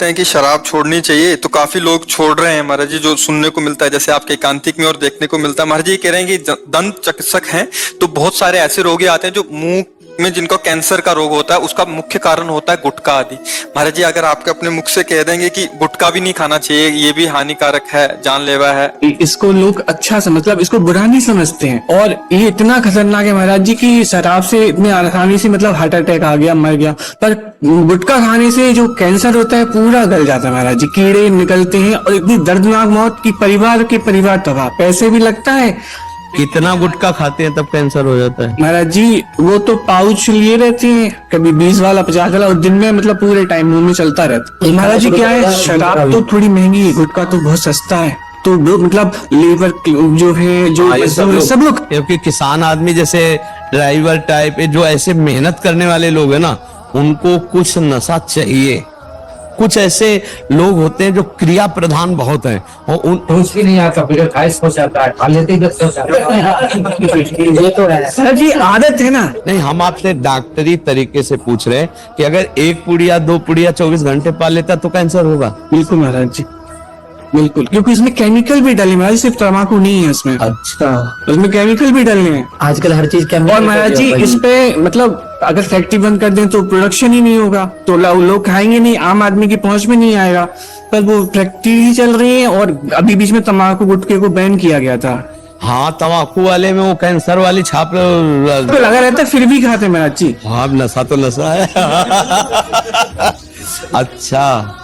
हैं कि शराब छोड़नी चाहिए, तो काफी लोग छोड़ रहे हैं महाराज जी, जो सुनने को मिलता है, जैसे आपके एकांतिक में और देखने को मिलता है। महाराज जी कह रहे हैं कि दंत चिकित्सक हैं, तो बहुत सारे ऐसे रोगी आते हैं जो मुंह में जिनको कैंसर का रोग होता है, उसका मुख्य कारण होता है गुटखा आदि। महाराज जी अगर आपके अपने मुख से कह देंगे कि गुटखा भी नहीं खाना चाहिए, ये भी हानिकारक है, जानलेवा है, इसको लोग अच्छा मतलब इसको बुरा नहीं समझते हैं, और ये इतना खतरनाक है महाराज जी की शराब से इतनी आसानी से मतलब हार्ट अटैक आ गया, मर गया। पर गुटखा खाने से जो कैंसर होता है पूरा गल जाता है महाराज जी, कीड़े निकलते हैं और इतनी दर्दनाक मौत की परिवार तबाह, पैसे भी लगता है। कितना गुटखा खाते हैं तब कैंसर हो जाता है महाराज जी? वो तो पाउच लिए रहते हैं, कभी 20 वाला 50 वाला, और दिन में मतलब पूरे टाइम मुंह में चलता रहता है। महाराज जी क्या है, शराब तो थोड़ी महंगी है, गुटखा तो बहुत सस्ता है, तो मतलब लेबर जो है जो सब लोग, क्योंकि किसान आदमी जैसे ड्राइवर टाइप जो ऐसे मेहनत करने वाले लोग है ना, उनको कुछ नशा चाहिए। कुछ ऐसे लोग होते हैं जो क्रिया प्रधान बहुत हैं और उसकी नहीं आता, फिर खाइश हो जाता है, खा लेते ही हो जाता है। ये तो है सर जी, आदत है ना। नहीं, हम आपसे डॉक्टरी तरीके से पूछ रहे हैं कि अगर एक पुड़िया 2 पुड़िया 24 घंटे पा लेता तो कैंसर होगा? बिल्कुल महाराज जी, बिल्कुल, क्योंकि इसमें केमिकल भी डले महाराज, सिर्फ तम्बाकू नहीं है इसमें। अच्छा, उसमें केमिकल भी डलने हैं आजकल हर चीज और महाराज जी इस पे मतलब अगर फैक्ट्री बंद कर दें तो प्रोडक्शन ही नहीं होगा, तो लोग खाएंगे नहीं, आम आदमी की पहुंच में नहीं आएगा। पर वो फैक्ट्री ही चल रही है, और अभी बीच में तम्बाकू गुटखे को बैन किया गया था। हाँ, तम्बाकू वाले में वो कैंसर वाली छाप तो लगा रहता है, फिर भी खाते महाराज जी। हाँ, नशा तो नशा है। अच्छा,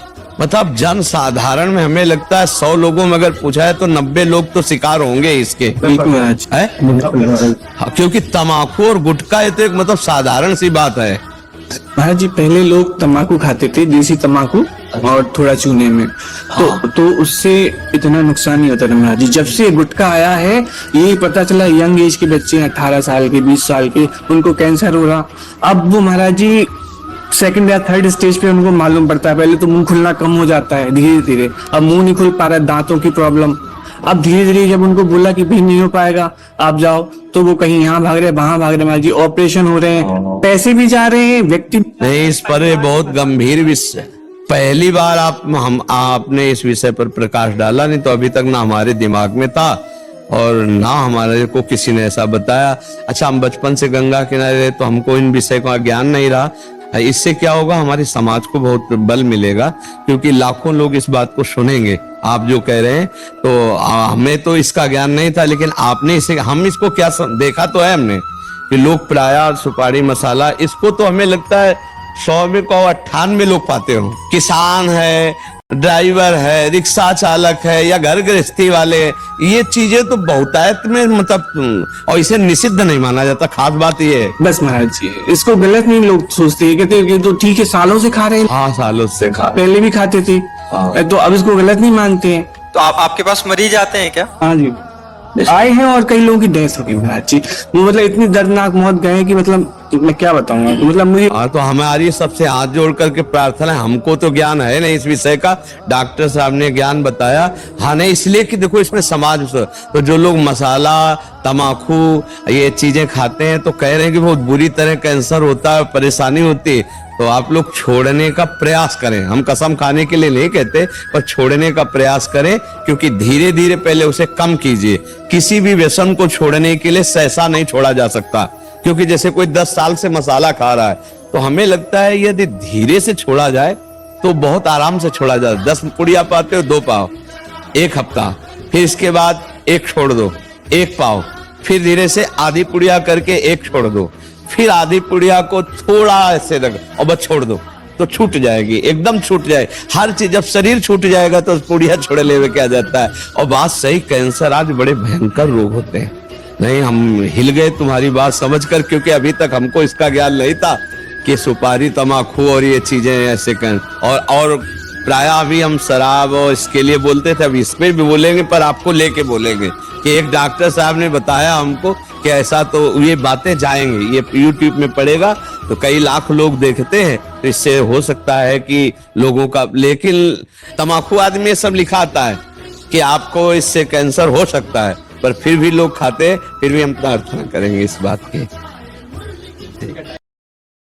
मतलब जन साधारण में हमें लगता है 100 लोगों में अगर पूछा है तो 90 लोग तो शिकार होंगे इसके, है? हाँ, क्योंकि तम्बाकू और गुटखा ये तो एक मतलब साधारण सी बात है। महाराज जी पहले लोग तम्बाकू खाते थे, देसी तम्बाकू और थोड़ा चूने में, तो उससे इतना नुकसान नहीं होता था महाराज जी। जब से गुटखा आया है, ये पता चला यंग एज के बच्चे 18 साल के 20 साल के, उनको कैंसर हो रहा। अब वो महाराज जी सेकंड या थर्ड स्टेज पे उनको मालूम पड़ता है, पहले तो मुंह खुलना कम हो जाता है धीरे धीरे, अब मुंह नहीं खुल पा रहा है, दांतों की प्रॉब्लम। अब धीरे धीरे जब उनको बोला कि भी नहीं हो पाएगा, आप जाओ, तो वो कहीं यहाँ भाग रहे वहां भाग रहे महाराज जी, ऑपरेशन हो रहे हैं, पैसे भी जा रहे हैं, व्यक्ति नहीं। इस पर ये बहुत गंभीर विषय, पहली बार आपने इस विषय पर प्रकाश डाला, नहीं तो अभी तक ना हमारे दिमाग में था और ना हमारे को किसी ने ऐसा बताया। अच्छा, हम बचपन से गंगा किनारे रहे तो हमको इन विषय का ज्ञान नहीं रहा। इससे क्या होगा, हमारे समाज को बहुत बल मिलेगा, क्योंकि लाखों लोग इस बात को सुनेंगे आप जो कह रहे हैं। तो हमें तो इसका ज्ञान नहीं था, लेकिन आपने इसे, हम इसको क्या देखा तो है हमने कि लोग प्रायः सुपारी मसाला, इसको तो हमें लगता है 100 में 98 लोग पाते हो। किसान है, ड्राइवर है, रिक्शा चालक है या घर गृहस्थी वाले, ये चीजें तो बहुतायत में मतलब, और इसे निषिद्ध नहीं माना जाता। खास बात ये है। बस महाराज जी इसको गलत नहीं लोग सोचते हैं, कहते हैं तो ठीक है, सालों से खा रहे हैं। हाँ, सालों से खा, पहले भी खाते थे, तो अब इसको गलत नहीं मानते हैं। तो आपके पास मरीज आते हैं क्या? हाँ जी, आए हैं, और कई लोगों की डेथ हो गई महाराज जी। वो मतलब इतनी दर्दनाक मौत गए कि मतलब मैं क्या बताऊंगा, मतलब मुझे। हाँ, तो हमारी सबसे हाथ जोड़ करके प्रार्थना है, हमको तो ज्ञान है नहीं इस विषय का, डॉक्टर साहब ने ज्ञान बताया। हाँ, नहीं इसलिए कि देखो इसमें समाज, तो जो लोग मसाला तम्बाकू ये चीजें खाते हैं तो कह रहे हैं कि बहुत बुरी तरह कैंसर होता है, परेशानी होती है। तो आप लोग छोड़ने का प्रयास करें, हम कसम खाने के लिए नहीं कहते, पर छोड़ने का प्रयास करें, क्योंकि धीरे धीरे पहले उसे कम कीजिए। किसी भी व्यसन को छोड़ने के लिए सहसा नहीं छोड़ा जा सकता, क्योंकि जैसे कोई 10 साल से मसाला खा रहा है, तो हमें लगता है यदि धीरे से छोड़ा जाए तो बहुत आराम से छोड़ा जाए। 10 पुड़िया पाते हो 2 पाओ 1 हफ्ता, फिर इसके बाद 1 छोड़ दो, 1 पाओ, फिर धीरे से आधी पुड़िया करके 1 छोड़ दो, फिर आधी पुड़िया को थोड़ा ऐसे लग और बस छोड़ दो, तो छूट जाएगी, एकदम छूट जाए हर चीज। जब शरीर छूट जाएगा तो पुड़िया छोड़ ले क्या जाता है। और बात सही, कैंसर आज बड़े भयंकर रोग होते हैं। नहीं, हम हिल गए तुम्हारी बात समझकर, क्योंकि अभी तक हमको इसका ज्ञान नहीं था कि सुपारी तम्बाकू और ये चीजें ऐसे कर, और प्राय अभी हम शराब और इसके लिए बोलते थे, अब इस पे भी बोलेंगे, पर आपको लेके बोलेंगे कि एक डॉक्टर साहब ने बताया हमको कि ऐसा, तो ये बातें जाएंगी, ये YouTube में पड़ेगा तो कई लाख लोग देखते हैं, तो इससे हो सकता है कि लोगों का, लेकिन तम्बाकू आदमी ये सब लिखा आता है कि आपको इससे कैंसर हो सकता है, पर फिर भी लोग खाते हैं। फिर भी हम प्रार्थना करेंगे इस बात की।